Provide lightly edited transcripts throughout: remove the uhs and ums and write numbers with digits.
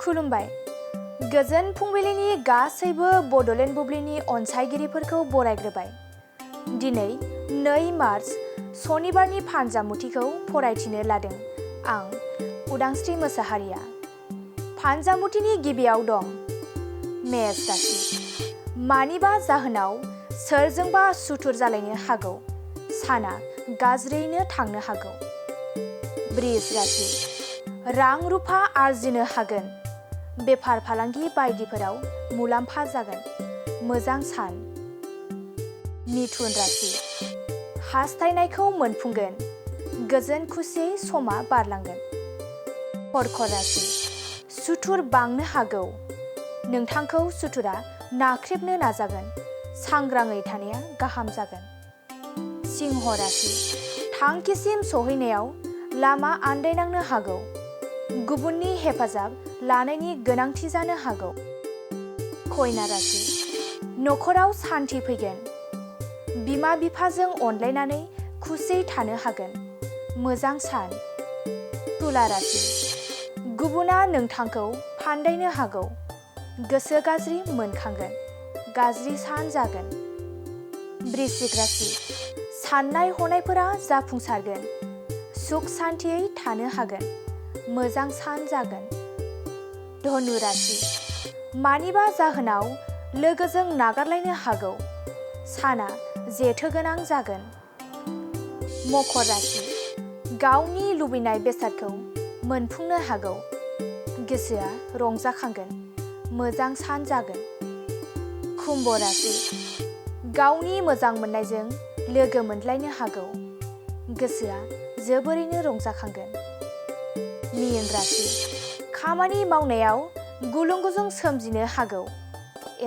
खुलुमबाय। गोजोन फुंबिलिनि गासैबो बड'लेण्ड बुब्लिनि अनसायगिरिफोरखौ बरायग्रोबाय। दिनै 2 मार्च सनिबारनि फानजामुथिखौ फरायथिनो लादों आं उदांस्रि मोसाहारिया। फानजामुथिनि गिबियाव दं मेष राशि। मानिबा जाहोनाव सोरजोंबा सुथुर जालायनो हागौ। साना गाज्रियैनो थांनो हागौ। बृष राशि। रां रुफा आरजिनो हागोन। बेफार फालांगि बायदिफोराव मुलाम्फा जागोन। मोजां सान। मिथुन राशि। हास्थायनायखौ मोनफुंगोन। गोजोन खुसियै समा बारलांगोन। कर्क राशि। सुथुर बांनो हागौ। नोंथांखौ सुथुरा नाख्रेबनो नाजागोन। सांग्राङै थानाया गाहाम जागोन। सिंह राशि। थांखिसिम सहैनायाव लामा आन्दायनांनो हागौ। गुबुननि हेफाजाब लानायनि गोनांथि जानो हागौ। कन्या राशि। नखराव सान्थि फैगोन। बिमा बिफाजों अनलायनानै खुसियै थानो हागोन। मोजां सान। तुला राशि। गुबुना नोंथांखौ फान्दायनो हागौ। गोसो गाज्रि मोनखांगोन। गाज्रि सान जागोन। वृश्चिक राशि। साननाय हनायफोरा जाफुंसारगोन। सुख सान्थियै थानो हागोन। मोजां सान जागोन। धनु राशि। मानिबा जाहोनाव लोगोजों नागारलायनो हागौ। साना जेथो गोनां जागोन। मकर राशि। गावनि लुबैनाय बेसादखौ मोनफुंनो हागौ। गोसोआ रंजाखांगोन। मोजां सान जागोन। कुम्भ राशि। गावनि मोजां मोननायजों लोगो मोनलायनो हागौ। गोसोआ जोबोरैनो रंजाखांगोन। मीन राशि। खामानि मावनायाव गुलुं गुजुं सोमजिनो हागौ।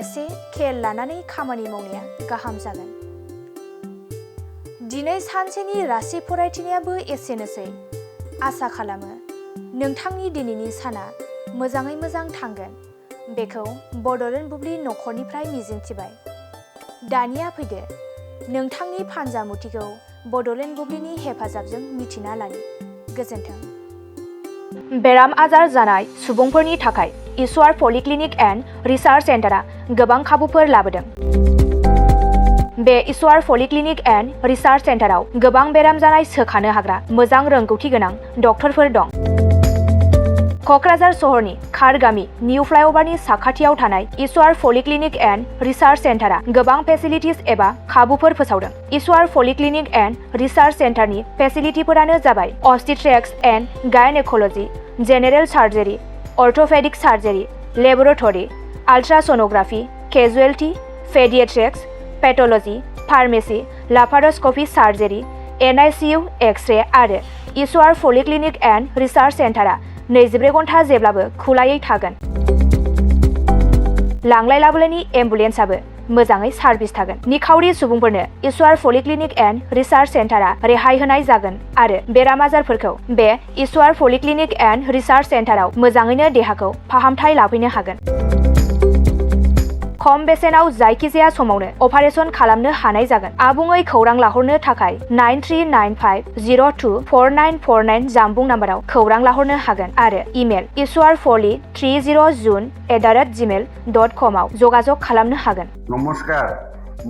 एसे खेल लानानै खामानि मावनाया गाहाम जागोन। दिनै सानसेनि राशि फरायथिनायाबो एसेनोसै। आसा खालामो नोंथांनि दिनैनि साना मोजाङै मोजां थांगोन। बेखौ बड'लेण्ड बुब्लि नखरनिफ्राय मिजिंथिबाय। दानिया फैदो नोंथांनि फानजामुथिखौ बड'लेण्ड बुब्लिनि हेफाजाबजों मिथिना लानि। गोजोन्थों। बेराम आजार जानाय सुबुंफोरनि थाखाय ईश्वर पलिक्लिनिक एन्ड रिसार्च सेन्टारा गोबां खाबुफोर लाबोदों। बे ईश्वर पलिक्लिनिक एन्ड रिसार्च सेन्टाराव गोबां बेराम जानाय सोखानो हाग्रा मोजां रोंगौथि गोनां डक्टरफोर दं। क'क्राझार सहरनि खारगामि निउ फ्लाइअभारनि साखाथियाव थानाय ईश्वर पलिक्लिनिक एन्ड रिसार्च सेन्टारा गोबां फेसिलिटिज एबा खाबुफोर फोसावदों। ईश्वर पलिक्लिनिक एन्ड रिसार्च सेन्टारनि फेसिलिटिफोरानो जाबाय obstetrics and gynaecology, general surgery, orthopaedic surgery, laboratory, ultrasonography, casualty, paediatrics, pathology, pharmacy, laparoscopy surgery, NICU, x-ray आरो ईश्वर पलिक्लिनिक एन्ड रिसार्च सेन्टारा 24 घन्टा जेब्लाबो खुलायै थागोन। लांलाय लाबोलायनि एम्बुलेन्सआबो मोजाङै सार्भिस थागोन। निखावरि सुबुंफोरनो ईश्वर पलिक्लिनिक एन्ड रिसार्च सेन्टारा रेहाय होनाय जागोन आरो बेराम आजारफोरखौ बे ईश्वर पलिक्लिनिक एन्ड रिसार्च सेन्टाराव मोजाङैनो देहाखौ फाहामथाय लाफैनो हागोन। खम बेसेनाव जायखिजाया समावनो अपारेशन खालामनो हानाय जागोन। आबुङै खौरां लाहरनो थाखाय 9395024949 जानबुं नाम्बाराव खौरां लाहरनो हागोन आरो इमेल ishwarpoli30june@gmail.com आव जगाजग खालामनो हागोन। नमस्कार,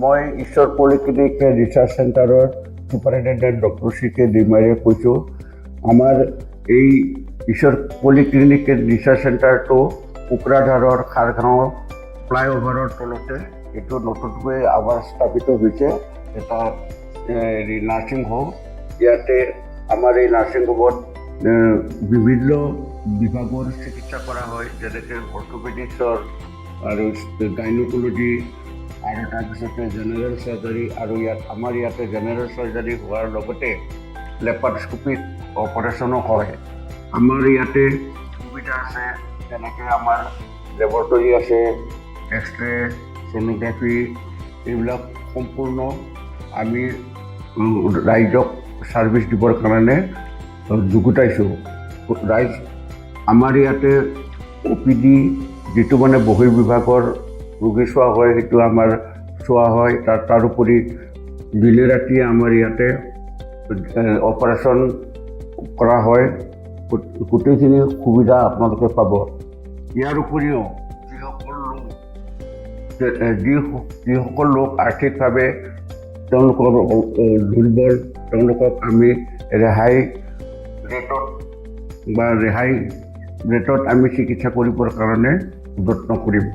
মই ঈশ্বৰ পলিক্লিনিক ৰিচাৰ্চ চেণ্টাৰৰ ছুপাৰিণ্টেণ্ডেণ্ট ডক্টৰ CK ডিমাৰীয়ে কৈছোঁ। আমাৰ এই ঈশ্বৰ পলিক্লিনিক ৰিচাৰ্চ চেণ্টাৰটো কোকৰাঝাৰৰ খাৰগাঁও ফ্লাইঅভাৰৰ তলতে এইটো নতুনকৈ আমাৰ স্থাপিত হৈছে এটা নাৰ্ছিং হোম। ইয়াতে আমাৰ এই নাৰ্ছিং হোমত বিভিন্ন বিভাগৰ চিকিৎসা কৰা হয়, যেনেকৈ অৰ্থ'পেডিক্সৰ আৰু গাইনক'লজি আৰু তাৰপিছতে জেনেৰেল চাৰ্জাৰী আৰু আমাৰ ইয়াতে জেনেৰেল চাৰ্জাৰী হোৱাৰ লগতে লেপাৰস্কোপিক অপাৰেশ্যনো হয়। আমাৰ ইয়াতে সুবিধা আছে, যেনেকৈ আমাৰ লেবৰেটৰী আছে, এক্স-ৰে, ছ'ন'গ্ৰাফি, এইবিলাক সম্পূৰ্ণ আমি ৰাইজক ছাৰ্ভিচ দিবৰ কাৰণে যুগুতাইছোঁ। ৰাইজ আমাৰ ইয়াতে OPD যিটো মানে বহিৰ্বিভাগৰ ৰোগী চোৱা হয়, সেইটো আমাৰ চোৱা হয়। তাৰোপৰি দিনে ৰাতিয়ে আমাৰ ইয়াতে অপাৰেশ্যন কৰা হয়। গোটেইখিনি সুবিধা আপোনালোকে পাব। ইয়াৰ উপৰিও যিসকল লোক আৰ্থিকভাৱে তেওঁলোকৰ দুৰ্বল, তেওঁলোকক আমি ৰেহাই ৰেটত আমি চিকিৎসা কৰিবৰ কাৰণে যত্ন কৰিম।